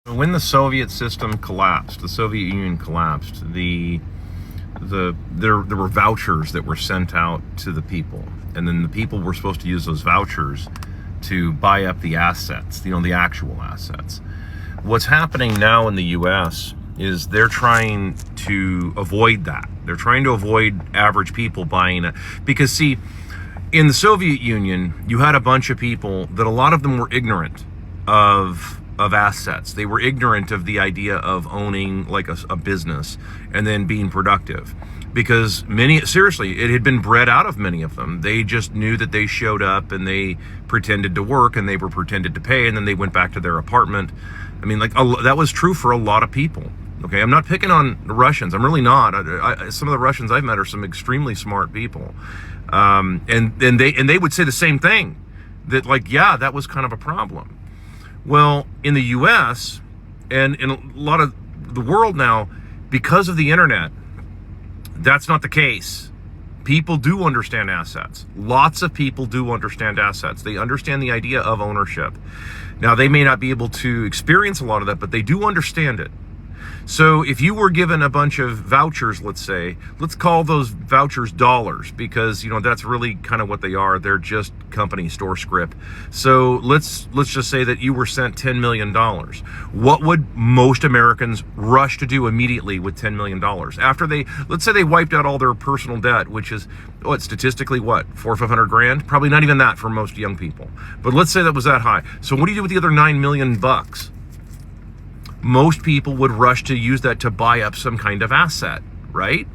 When the Soviet system collapsed, the Soviet Union collapsed, there were vouchers that were sent out to the people, and then the people were supposed to use those vouchers to buy up the assets, the actual assets. What's happening now in the U.S. is they're trying to avoid that. They're trying to avoid average people buying it, because see, in the Soviet Union, you had a bunch of people that a lot of them were ignorant of assets. They were ignorant of the idea of owning like a business and then being productive, because seriously, it had been bred out of many of them. They just knew that they showed up and they pretended to work and they were pretended to pay, and then they went back to their apartment. I mean, that was true for a lot of people. Okay, I'm not picking on the Russians. I'm really not. Some of the Russians I've met are some extremely smart people, and they would say the same thing, that yeah, that was kind of a problem. Well, in the U.S. and in a lot of the world now, because of the internet, that's not the case. People do understand assets. Lots of people do understand assets. They understand the idea of ownership. Now, they may not be able to experience a lot of that, but they do understand it. So if you were given a bunch of vouchers, let's say, let's call those vouchers dollars, because that's really kind of what they are. They're just company store script. So let's just say that you were sent $10 million. What would most Americans rush to do immediately with $10 million? After let's say they wiped out all their personal debt, which is statistically $400,000 or $500,000? Probably not even that for most young people. But let's say that was that high. So what do you do with the other $9 million? Most people would rush to use that to buy up some kind of asset, right?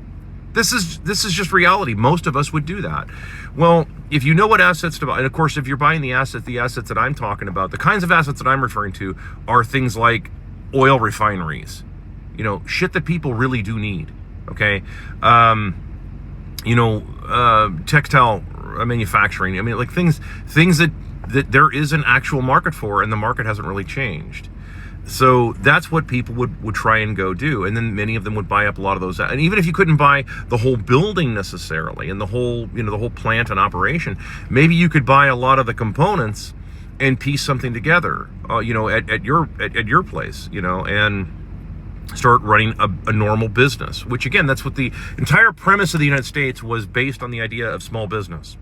This is just reality. Most of us would do that. Well, if you know what assets to buy, and of course, if you're buying the assets that I'm talking about, the kinds of assets that I'm referring to are things like oil refineries, shit that people really do need, okay? Textile manufacturing. I mean, like things that there is an actual market for, and the market hasn't really changed. So that's what people would try and go do. And then many of them would buy up a lot of those. And even if you couldn't buy the whole building necessarily and the whole plant and operation, maybe you could buy a lot of the components and piece something together, at your place, and start running a normal business, which again, that's what the entire premise of the United States was, based on the idea of small business.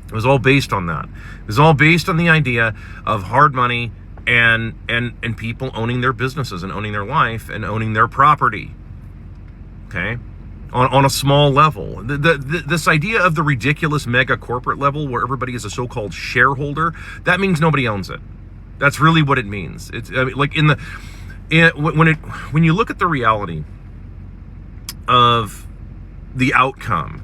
It was all based on that. It was all based on the idea of hard money, and people owning their businesses and owning their life and owning their property, okay, on a small level. This idea of the ridiculous mega corporate level, where everybody is a so-called shareholder, that means nobody owns it. That's really what it means. It's like when you look at the reality of the outcome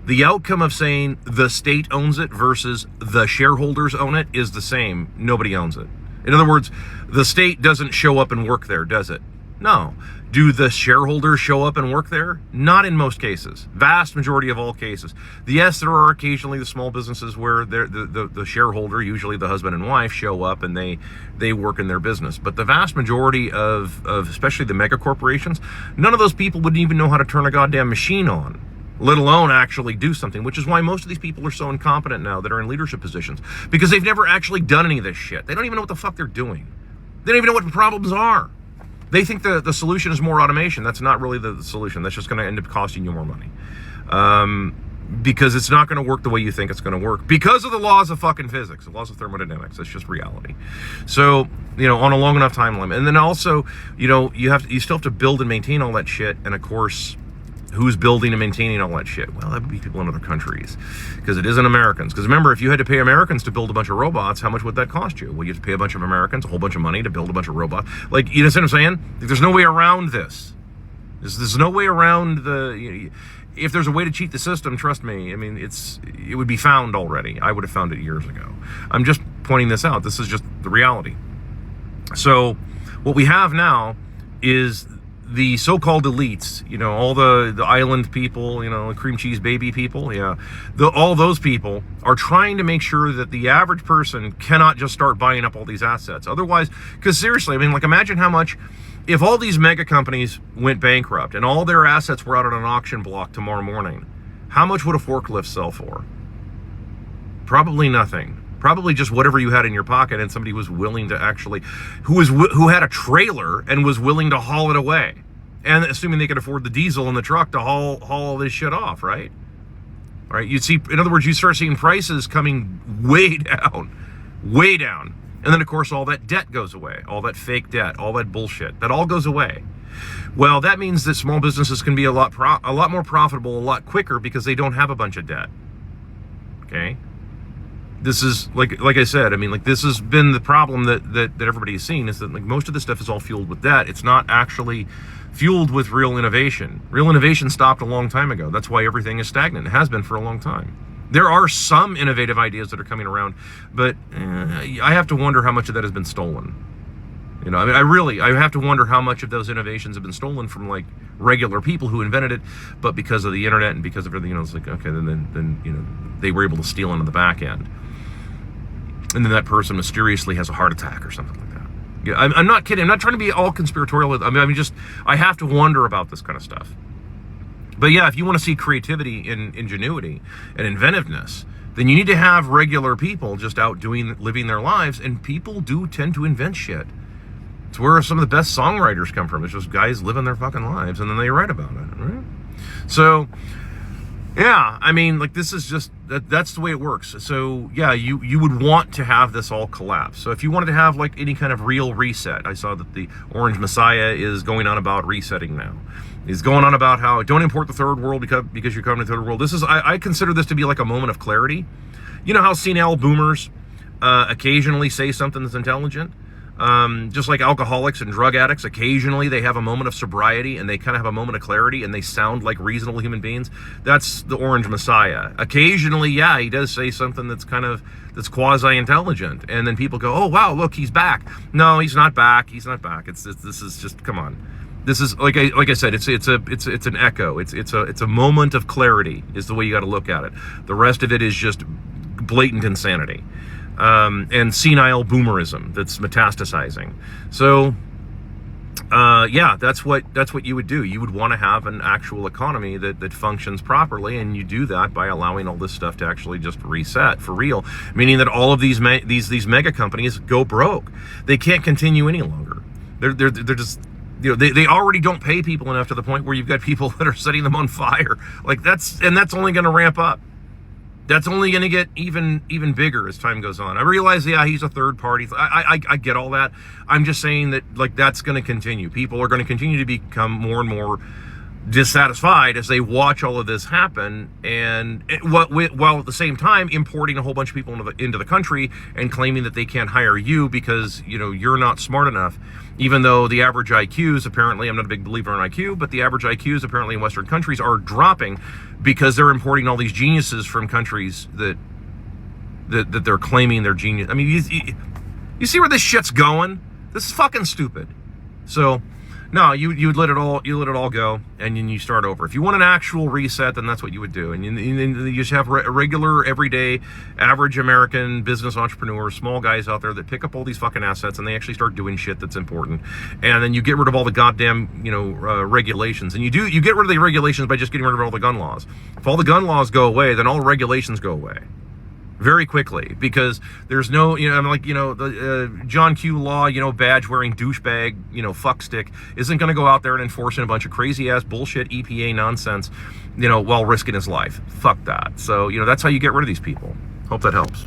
of saying the state owns it versus the shareholders own it is the same. Nobody owns it. In other words, the state doesn't show up and work there, does it? No. Do the shareholders show up and work there? Not in most cases. Vast majority of all cases. Yes, there are occasionally the small businesses where the shareholder, usually the husband and wife, show up and they work in their business. But the vast majority of especially the mega corporations, none of those people wouldn't even know how to turn a goddamn machine on, let alone actually do something, which is why most of these people are so incompetent now that are in leadership positions, because they've never actually done any of this shit. They don't even know what the fuck they're doing. They don't even know what the problems are. They think the solution is more automation. That's not really the solution. That's just going to end up costing you more money, because it's not going to work the way you think it's going to work, because of the laws of fucking physics, the laws of thermodynamics. That's just reality. So, on a long enough time limit. And then also, you still have to build and maintain all that shit. And of course, who's building and maintaining all that shit? Well, that would be people in other countries, because it isn't Americans. Because remember, if you had to pay Americans to build a bunch of robots, how much would that cost you? Well, you have to pay a bunch of Americans a whole bunch of money to build a bunch of robots. Like, you know what I'm saying? There's no way around this. There's no way around if there's a way to cheat the system, trust me, I mean, it would be found already. I would have found it years ago. I'm just pointing this out. This is just the reality. So what we have now is the so-called elites, all the island people, cream cheese baby people, all those people are trying to make sure that the average person cannot just start buying up all these assets. Otherwise, because seriously, I mean, like, imagine how much, if all these mega companies went bankrupt and all their assets were out on an auction block tomorrow morning, how much would a forklift sell for? Probably nothing. Probably just whatever you had in your pocket, and somebody was willing to actually, who had a trailer and was willing to haul it away, and assuming they could afford the diesel in the truck to haul this shit off, right? All right, you'd see, in other words, you start seeing prices coming way down, and then of course all that debt goes away, all that fake debt, all that bullshit, that all goes away. Well, that means that small businesses can be a lot more profitable a lot quicker because they don't have a bunch of debt. Okay. This is like I said, I mean, like, this has been the problem that everybody has seen, is that like most of this stuff is all fueled with debt. It's not actually fueled with real innovation. Real innovation stopped a long time ago. That's why everything is stagnant. It has been for a long time. There are some innovative ideas that are coming around, but I have to wonder how much of that has been stolen. You know, I mean, I have to wonder how much of those innovations have been stolen from like regular people who invented it, but because of the internet and because of everything, you know, it's like, okay, then you know, they were able to steal into the back end. And then that person mysteriously has a heart attack or something like that. Yeah, I'm not kidding. I'm not trying to be all conspiratorial. I have to wonder about this kind of stuff. But yeah, if you want to see creativity and ingenuity and inventiveness, then you need to have regular people just out living their lives. And people do tend to invent shit. It's where some of the best songwriters come from. It's just guys living their fucking lives and then they write about it, right? So, yeah, I mean, like, this is just, that's the way it works. So, yeah, you would want to have this all collapse. So if you wanted to have, like, any kind of real reset, I saw that the Orange Messiah is going on about resetting now. He's going on about how, don't import the third world because you're coming to the third world. This is, I consider this to be like a moment of clarity. You know how senile boomers occasionally say something that's intelligent? Just like alcoholics and drug addicts, occasionally they have a moment of sobriety and they kind of have a moment of clarity and they sound like reasonable human beings. That's the Orange Messiah. Occasionally, yeah, he does say something that's quasi-intelligent, and then people go, oh wow, look, he's back. No, he's not back. He's not back. This is just, come on. This is like I said, it's an echo. It's a moment of clarity is the way you got to look at it. The rest of it is just blatant insanity. And senile boomerism that's metastasizing. So, yeah, that's what you would do. You would want to have an actual economy that functions properly, and you do that by allowing all this stuff to actually just reset for real. Meaning that all of these mega companies go broke. They can't continue any longer. They're just, you know, they already don't pay people enough to the point where you've got people that are setting them on fire. Like, that's only going to ramp up. That's only going to get even bigger as time goes on. I realize, yeah, he's a third party. I get all that. I'm just saying that, like, that's going to continue. People are going to continue to become more and more dissatisfied as they watch all of this happen, and while at the same time importing a whole bunch of people into the country and claiming that they can't hire you because, you know, you're not smart enough, even though the average IQs, apparently, I'm not a big believer in IQ, but the average IQs apparently in Western countries are dropping because they're importing all these geniuses from countries that they're claiming they're genius. I mean, you see where this shit's going? This is fucking stupid. So, no, you let it all go, and then you start over. If you want an actual reset, then that's what you would do. And you just have regular, everyday, average American business entrepreneurs, small guys out there that pick up all these fucking assets and they actually start doing shit that's important. And then you get rid of all the goddamn, you know, regulations. And you get rid of the regulations by just getting rid of all the gun laws. If all the gun laws go away, then all regulations go away very quickly, because there's no, you know, I'm like, you know, the John Q law, you know, badge wearing douchebag, you know, fuckstick isn't going to go out there and enforcing a bunch of crazy ass bullshit EPA nonsense, you know, while risking his life. Fuck that. So, you know, that's how you get rid of these people. Hope that helps.